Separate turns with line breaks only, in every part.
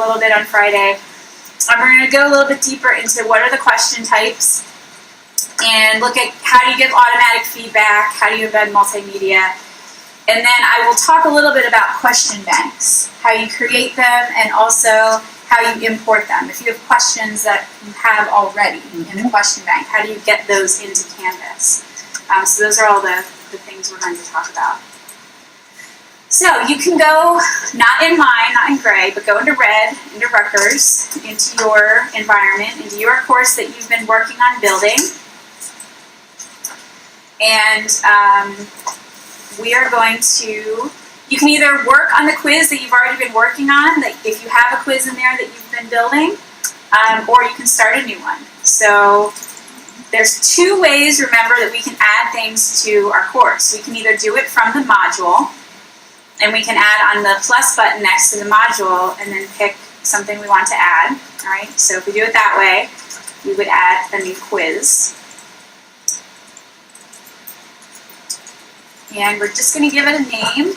little bit on Friday. We're going to go a little bit deeper into what are the question types and look at how do you give automatic feedback, how do you embed multimedia, and then I will talk a little bit about question banks, how you create them and also how you import them. If you have questions that you have already in the question bank, how do you get those into Canvas? So those are all the things we're going to talk about. So you can go, not in mine, not in gray, but go into red, into Rutgers, into your environment, into your course that you've been working on building. And we are going to, you can either work on the quiz that you've already been working on, that if you have a quiz in there that you've been building, or you can start a new one. So there's two ways, remember, that we can add things to our course. We can either do it from the module, and we can add on the plus button next to the module and then pick something we want to add. All right, so if we do it that way, we would add a new quiz. And we're just going to give it a name.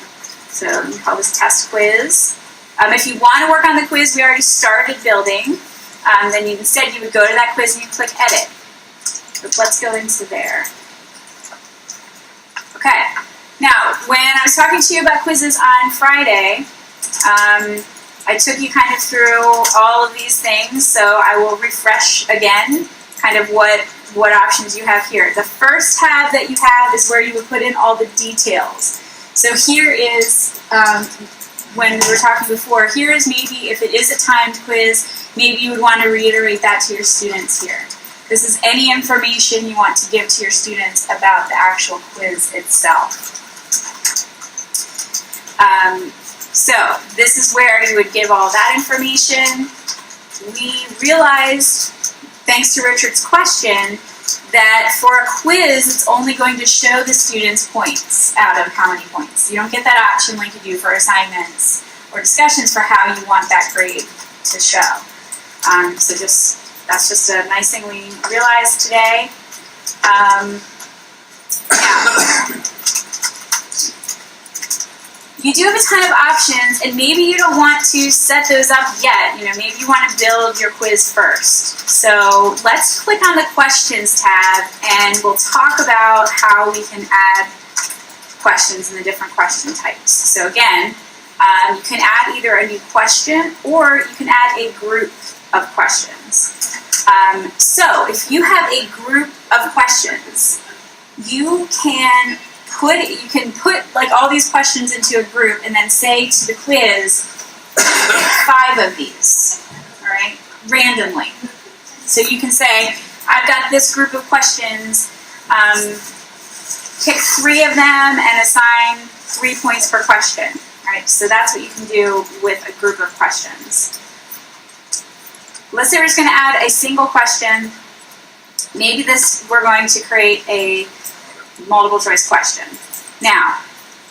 So we can call this test quiz. If you want to work on the quiz we already started building, then instead you would go to that quiz and you click edit. But let's go into there. Okay. Now, when I was talking to you about quizzes on Friday, I took you kind of through all of these things, so I will refresh again kind of what options you have here. The first tab that you have is where you would put in all the details. So here is, when we were talking before, here is maybe if it is a timed quiz, maybe you would want to reiterate that to your students here. This is any information you want to give to your students about the actual quiz itself. So this is where you would give all that information. We realized, thanks to Richard's question, that for a quiz, it's only going to show the students points out of how many points. You don't get that option like you do for assignments or discussions for how you want that grade to show. So that's just a nice thing we realized today. You do have a ton of options, and maybe you don't want to set those up yet. Maybe you want to build your quiz first. So let's click on the questions tab, and we'll talk about how we can add questions in the different question types. So again, you can add either a new question or you can add a group of questions. So if you have a group of questions, you can put like all these questions into a group and then say to the quiz, 5 of these, all right, randomly. So you can say, I've got this group of questions, pick 3 of them and assign 3 points per question, all right? So that's what you can do with a group of questions. Let's say we're just going to add a single question. Maybe we're going to create a multiple choice question. Now,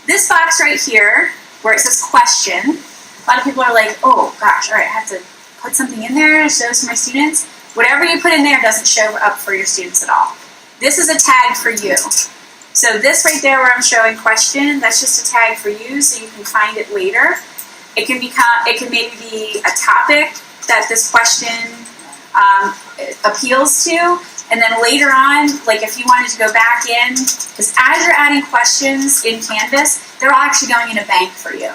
this box right here, where it says question, a lot of people are like, oh gosh, all right, I have to put something in there to show to my students. Whatever you put in there doesn't show up for your students at all. This is a tag for you. So this right there where I'm showing question, that's just a tag for you so you can find it later. It can maybe be a topic that this question appeals to. And then later on, like if you wanted to go back in, because as you're adding questions in Canvas, they're all actually going in a bank for you.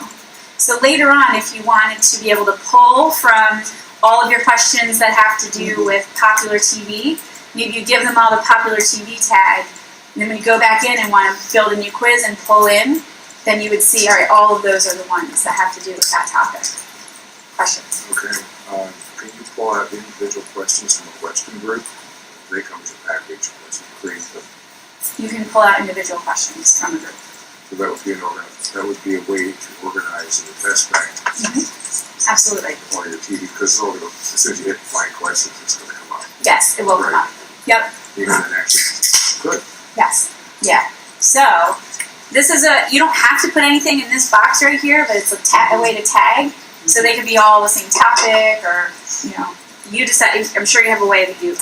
So later on, if you wanted to be able to pull from all of your questions that have to do with popular TV, maybe you give them all the popular TV tag, and then when you go back in and want to build a new quiz and pull in, then you would see, all right, all of those are the ones that have to do with that topic. Questions?
Okay. Can you pull out individual questions from a question group? They come as a package once you create them.
You can pull out individual questions from a group.
So that would be a way to organize in the test bank.
Mm-hmm. Absolutely.
On your TV, because as soon as you hit find questions, it's going to come up.
Yes, it will come up. Yep.
Even an action. Good.
Yes. Yeah. So this is you don't have to put anything in this box right here, but it's a way to tag. So they could be all the same topic, or you decide. I'm sure you have a way that you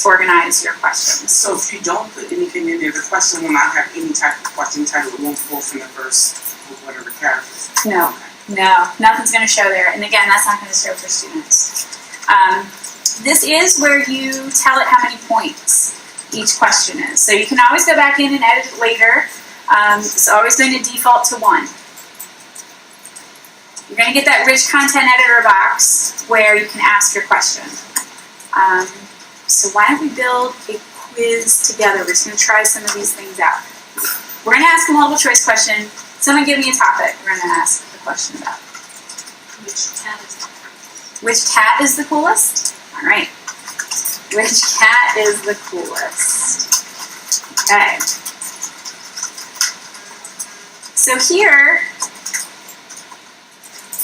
organize your questions.
So if you don't put anything in there, the question will not have any type of question title. It won't pull from the first whatever characters.
No. No, nothing's going to show there. And again, that's not going to show for students. This is where you tell it how many points each question is. So you can always go back in and edit it later. It's always going to default to 1. You're going to get that rich content editor box where you can ask your question. So why don't we build a quiz together? We're just going to try some of these things out. We're going to ask a multiple choice question. Someone give me a topic we're going to ask a question about. Which cat is the coolest? All right. Which cat is the coolest? Okay. So here,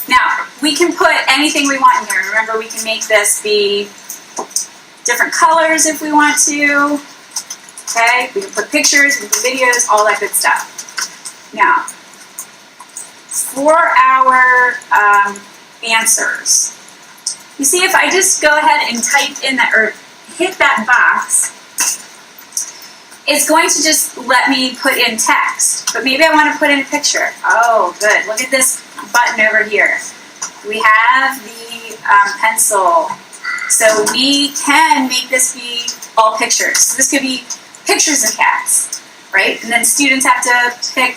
now we can put anything we want in here. Remember, we can make this be different colors if we want to. Okay, we can put pictures, we can put videos, all that good stuff. Now, for our answers, you see, if I just go ahead and type in that, or hit that box, it's going to just let me put in text. But maybe I want to put in a picture. Oh, good. Look at this button over here. We have the pencil. So we can make this be all pictures. So this could be pictures of cats, right? And then students have to pick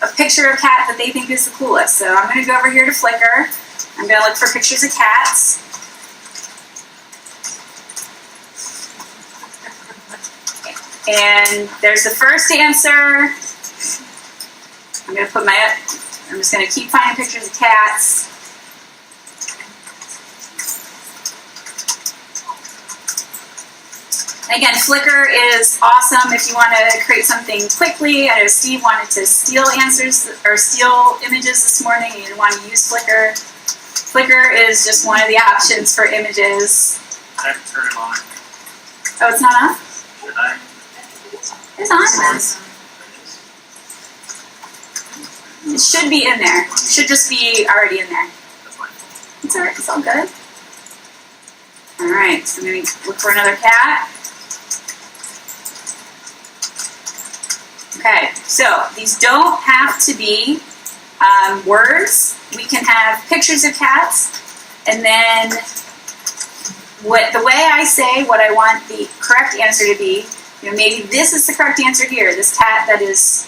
a picture of a cat that they think is the coolest. So I'm going to go over here to Flickr. I'm going to look for pictures of cats. And there's the first answer. I'm just going to keep finding pictures of cats. Again, Flickr is awesome if you want to create something quickly. I know Steve wanted to steal answers or steal images this morning. He didn't want to use Flickr. Flickr is just one of the options for images.
I have to turn it on.
Oh, it's not on?
Should I?
It's on. It should be in there. It should just be already in there.
That's fine.
It's alright. It's all good. All right. So I'm going to look for another cat. Okay, so these don't have to be words. We can have pictures of cats, and then the way I say what I want the correct answer to be, maybe this is the correct answer here, this cat that is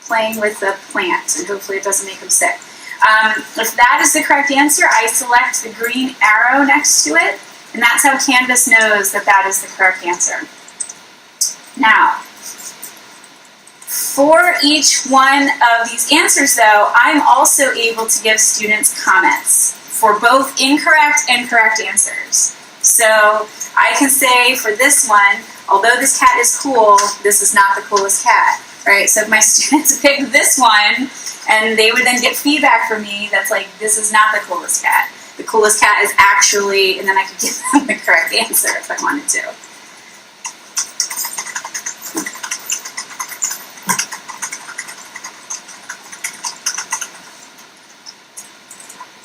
playing with the plant, and hopefully it doesn't make him sick. If that is the correct answer, I select the green arrow next to it, and that's how Canvas knows that that is the correct answer. Now, for each one of these answers, though, I'm also able to give students comments for both incorrect and correct answers. So I can say for this one, although this cat is cool, this is not the coolest cat, right? So if my students pick this one, and they would then get feedback from me that's like, this is not the coolest cat. The coolest cat is actually, and then I could give them the correct answer if I wanted to.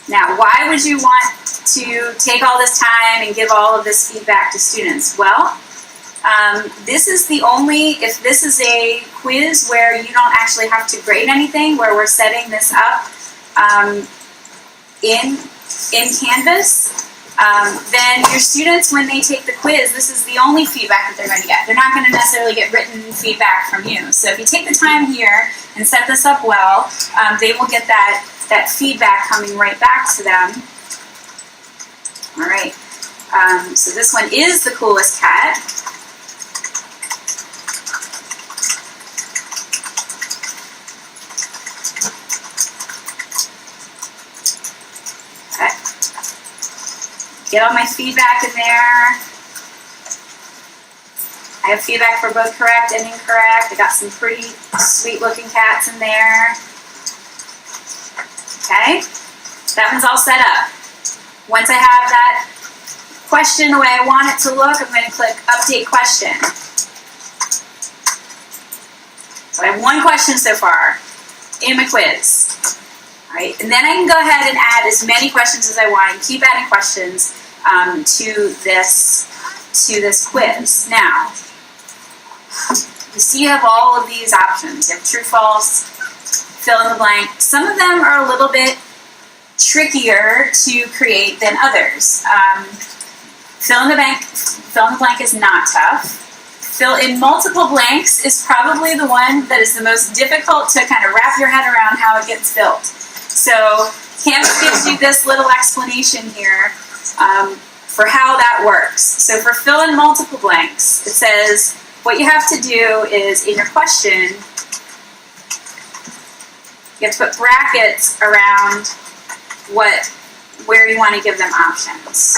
Now, why would you want to take all this time and give all of this feedback to students? Well, this is the only, if this is a quiz where you don't actually have to grade anything, where we're setting this up in Canvas, then your students, when they take the quiz, this is the only feedback that they're going to get. They're not going to necessarily get written feedback from you. So if you take the time here and set this up well, they will get that feedback coming right back to them. All right, so this one is the coolest cat. Okay. Get all my feedback in there. I have feedback for both correct and incorrect. I got some pretty sweet looking cats in there. Okay, that one's all set up. Once I have that question the way I want it to look, I'm going to click Update Question. So I have one question so far in my quiz. All right, and then I can go ahead and add as many questions as I want and keep adding questions to this quiz. Now, you see you have all of these options. You have true, false, fill in the blank. Some of them are a little bit trickier to create than others. Fill in the blank is not tough. Fill in multiple blanks is probably the one that is the most difficult to kind of wrap your head around how it gets filled. So Canvas gives you this little explanation here for how that works. So for fill in multiple blanks, it says what you have to do is in your question, you have to put brackets around where you want to give them options.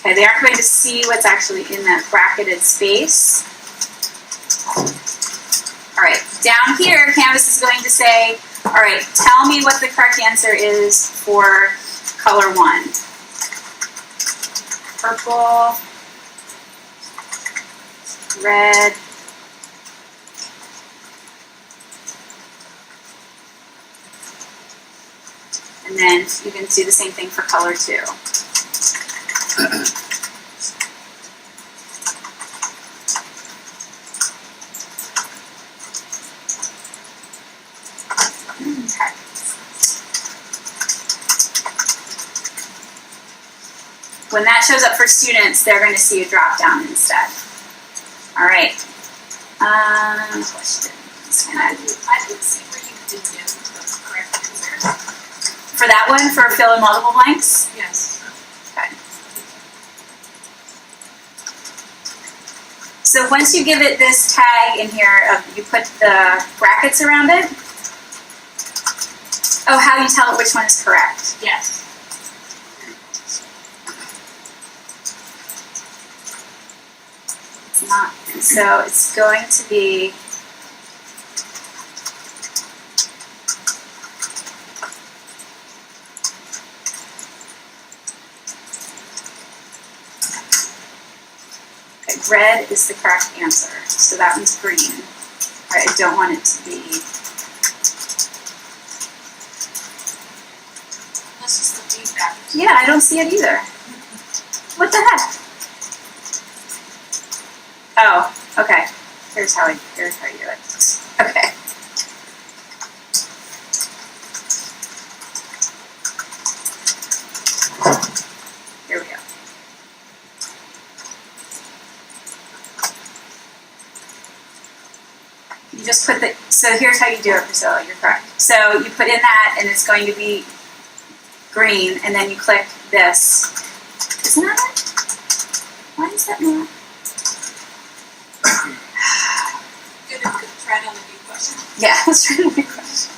Okay, they aren't going to see what's actually in that bracketed space. All right, down here, Canvas is going to say, all right, tell me what the correct answer is for color 1. Purple, red, and then you can do the same thing for color 2. When that shows up for students, they're going to see a drop down instead. All right. Questions.
I didn't see where you did the correct answer.
For that one, for fill in multiple blanks?
Yes.
Okay. So once you give it this tag in here, you put the brackets around it. Oh, how you tell it which one is correct.
Yes.
It's not. So it's going to be red is the correct answer, so that one's green. All right, I don't want it to be.
That's just the feedback.
Yeah, I don't see it either. What the heck? Oh, okay. Here's how you do it. Okay. Here we go. You just put the, so here's how you do it, Priscilla, you're correct. So you put in that and it's going to be green and then you click this. Isn't that it? Why is that not?
Good to try it on the new question.
Yeah, let's try to make a question.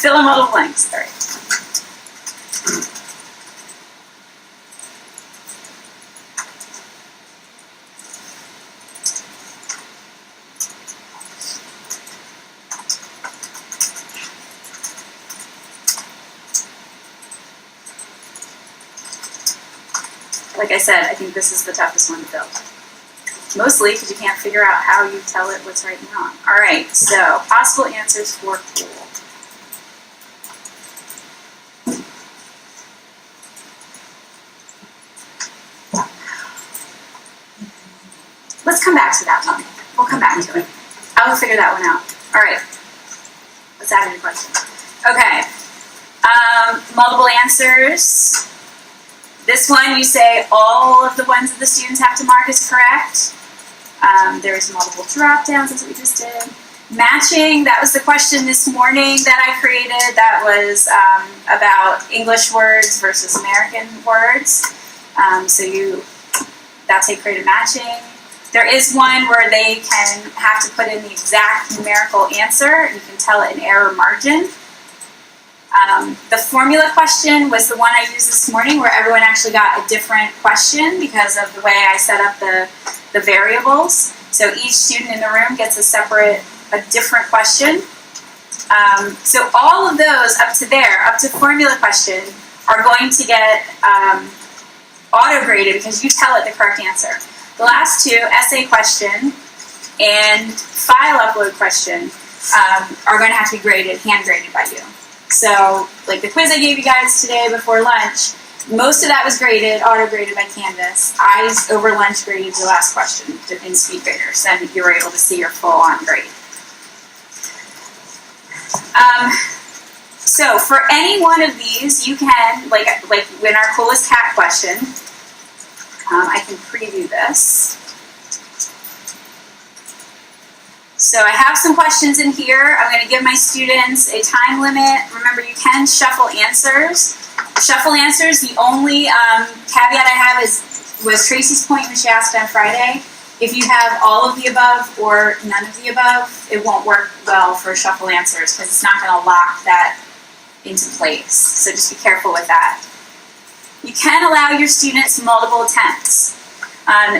Fill in multiple blanks, all right. Like I said, I think this is the toughest one to build. Mostly because you can't figure out how you tell it what's right and wrong. All right, so possible answers for cool. Let's come back to that one. We'll come back to it. I will figure that one out. All right, let's add in a question. Okay, multiple answers. This one, you say all of the ones that the students have to mark is correct. There's multiple drop downs, that's what we just did. Matching, that was the question this morning that I created. That was about English words versus American words. That's how you create a matching. There is one where they can have to put in the exact numerical answer. You can tell it an error margin. The formula question was the one I used this morning where everyone actually got a different question because of the way I set up the variables. So each student in the room gets a different question. So all of those up to there, up to formula question, are going to get auto-graded because you tell it the correct answer. The last two, essay question and file upload question, are going to have to be graded, hand graded by you. So, like the quiz I gave you guys today before lunch, Most of that was graded, auto-graded by Canvas. I, over lunch, graded the last question in speed graders, and you were able to see your full-on grade. So for any one of these, you can, like in our coolest cat question, I can preview this. So I have some questions in here. I'm going to give my students a time limit. Remember, you can shuffle answers. Shuffle answers, the only caveat I have was Tracy's point when she asked on Friday. If you have all of the above or none of the above, it won't work well for shuffle answers because it's not going to lock that into place. So just be careful with that. You can allow your students multiple attempts.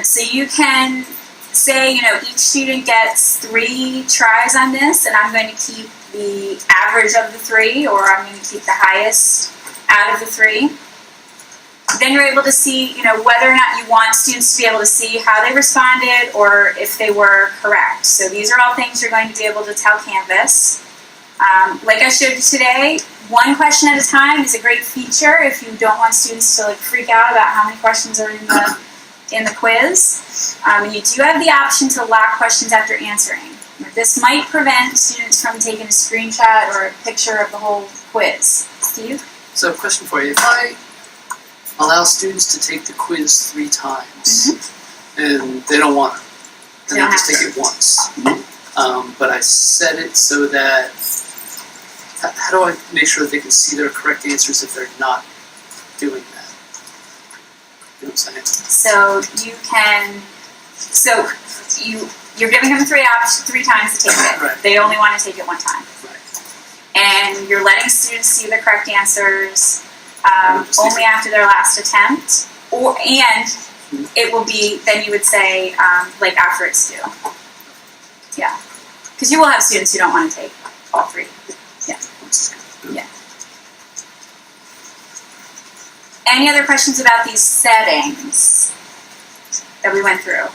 So you can say, each student gets 3 tries on this, and I'm going to keep the average of the 3, or I'm going to keep the highest out of the 3. Then you're able to see, whether or not you want students to be able to see how they responded or if they were correct. So these are all things you're going to be able to tell Canvas. Like I showed you today, 1 question at a time is a great feature if you don't want students to freak out about how many questions are in the quiz. And you do have the option to lock questions after answering. This might prevent students from taking a screenshot or a picture of the whole quiz. Steve?
So, question for you. If I allow students to take the quiz 3 times, and they don't want to, and they just take it once, but I set it so that, how do I make sure that they can see their correct answers if they're not doing that? You know what I'm saying?
So you can, you're giving them 3 times to take it.
Right.
They only want to take it 1 time.
Right.
And you're letting students see the correct answers only after their last attempt, and it will be, then you would say, after it's due. Yeah. Because you will have students who don't want to take all 3. Yeah. Yeah. Any other questions about these settings that we went through?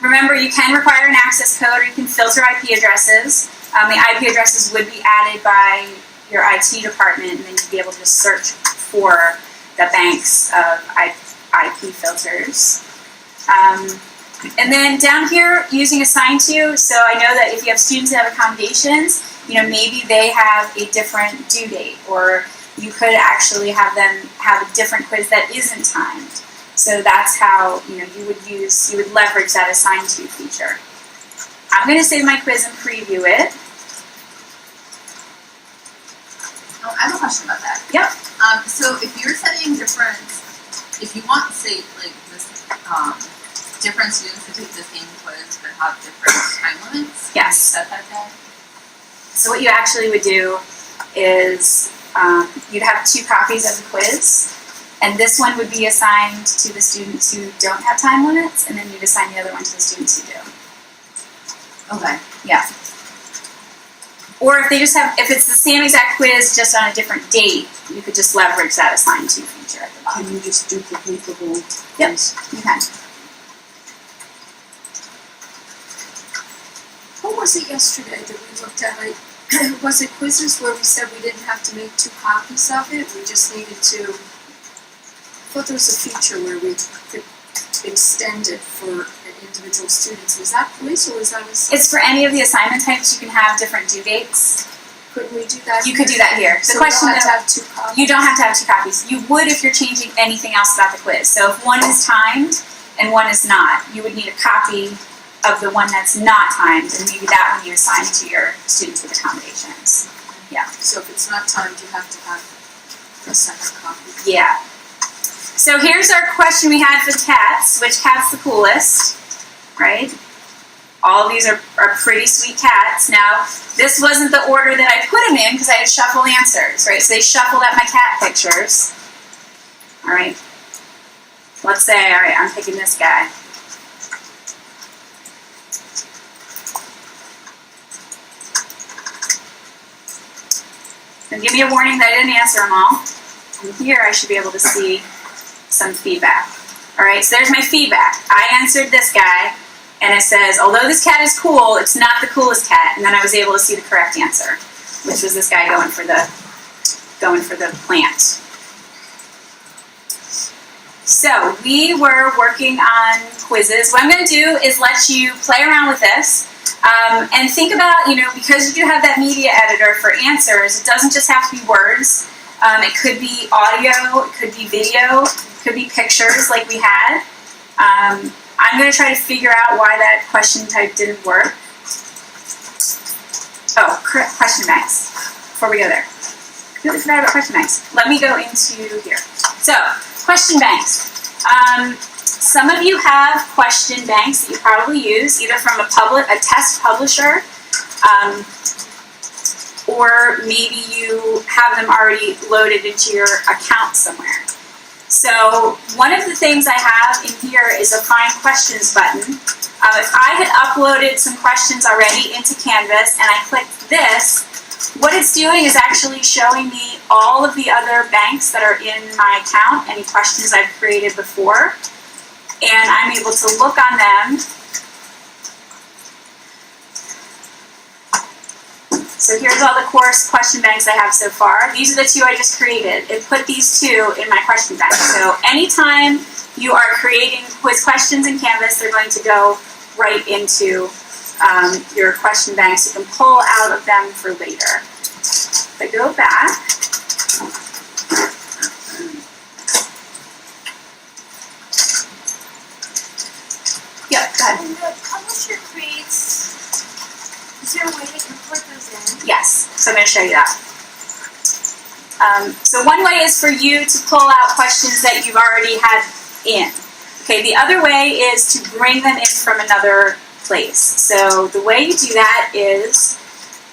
Remember, you can require an access code, or you can filter IP addresses. The IP addresses would be added by your IT department, and then you'd be able to search for the banks of IP filters. And then down here, using assign to, so I know that if you have students that have accommodations, maybe they have a different due date, or you could actually have them have a different quiz that isn't timed. So that's how, you would leverage that assign to feature. I'm going to save my quiz and preview it.
Oh, I have a question about that.
Yep.
So if you're setting different, if you want, say, different students to take the same quiz but have different time limits,
Yes.
can you set that down?
So what you actually would do is you'd have 2 copies of the quiz, and this one would be assigned to the students who don't have time limits, and then you'd assign the other one to the students who do.
Okay.
Yeah. Or if it's the same exact quiz just on a different date, you could just leverage that assign to feature at the bottom.
Can you just duplicate the whole
Yep,
quiz?
you can.
What was it yesterday that we looked at? Was it quizzes where we said we didn't have to make 2 copies of it? We just needed to. I thought there was a feature where we could extend it for individual students. Was that quiz or was that a?
It's for any of the assignment types. You can have different due dates.
Couldn't we do that?
You could do that here. The
So
question
we don't
though,
have to have 2 copies.
you don't have to have 2 copies. You would if you're changing anything else about the quiz. So if one is timed and one is not, you would need a copy of the one that's not timed, and maybe that one you assign to your students with accommodations. Yeah.
So if it's not timed, you have to have a second copy.
Yeah. So here's our question we had for the cats. Which cat's the coolest? Right? All of these are pretty sweet cats. Now, this wasn't the order that I put them in because I had shuffle answers, right? So they shuffled at my cat pictures. All right. Let's say, all right, I'm picking this guy. And give me a warning that I didn't answer them all. And here I should be able to see some feedback. All right, so there's my feedback. I answered this guy, and it says, although this cat is cool, it's not the coolest cat. And then I was able to see the correct answer, which was this guy going for the plant. So we were working on quizzes. What I'm going to do is let you play around with this and think about, because you do have that media editor for answers, it doesn't just have to be words. It could be audio, it could be video, it could be pictures like we had. I'm going to try to figure out why that question type didn't work. Oh, question banks. Before we go there. Completely forgot about question banks. Let me go into here. So, question banks. Some of you have question banks that you probably use, either from a test publisher, or maybe you have them already loaded into your account somewhere. So one of the things I have in here is a Find Questions button. If I had uploaded some questions already into Canvas and I clicked this, what it's doing is actually showing me all of the other banks that are in my account, any questions I've created before, and I'm able to look on them. So here's all the course question banks I have so far. These are the two I just created. It put these two in my question bank. So anytime you are creating quiz questions in Canvas, they're going to go right into your question banks. You can pull out of them for later. If I go back, yeah, go ahead.
When the publisher creates, is there a way to import those in?
Yes, so I'm going to show you that. So one way is for you to pull out questions that you've already had in. Okay, the other way is to bring them in from another place. So the way you do that is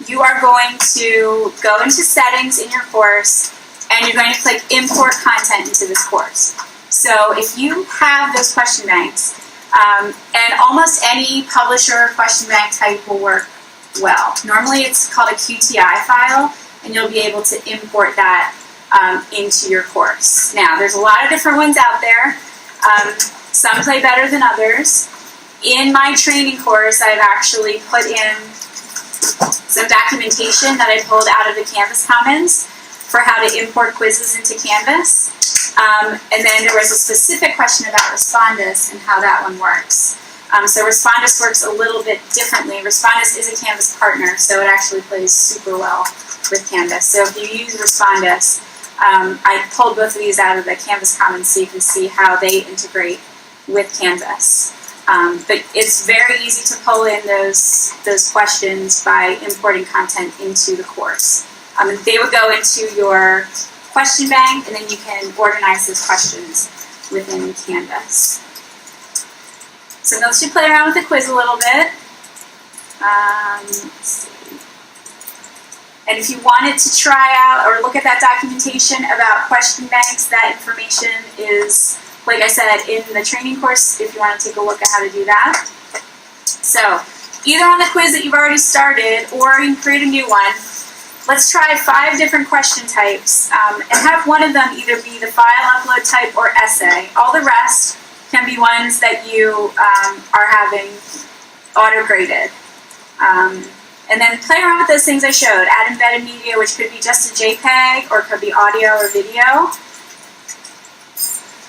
you are going to go into settings in your course and you're going to click import content into this course. So if you have those question banks, and almost any publisher question bank type will work well. Normally it's called a QTI file and you'll be able to import that into your course. Now there's a lot of different ones out there. Some play better than others. In my training course, I've actually put in some documentation that I pulled out of the Canvas Commons for how to import quizzes into Canvas. And then there was a specific question about Respondus and how that one works. So Respondus works a little bit differently. Respondus is a Canvas partner, so it actually plays super well with Canvas. So if you use Respondus, I pulled both of these out of the Canvas Commons so you can see how they integrate with Canvas. But it's very easy to pull in those questions by importing content into the course. They would go into your question bank, and then you can organize those questions within Canvas. So let's just play around with the quiz a little bit. Let's see. And if you wanted to try out or look at that documentation about question banks, that information is, like I said, in the training course if you want to take a look at how to do that. So either on the quiz that you've already started or you can create a new one, let's try 5 different question types and have one of them either be the file upload type or essay. All the rest can be ones that you are having auto-graded. And then play around with those things I showed. Add embedded media, which could be just a JPEG or could be audio or video.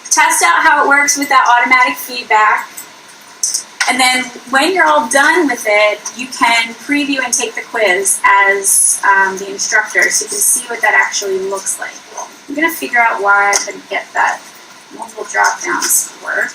Test out how it works with that automatic feedback. And then when you're all done with it, you can preview and take the quiz as the instructor so you can see what that actually looks like. I'm going to figure out why I couldn't get that multiple drop downs to work.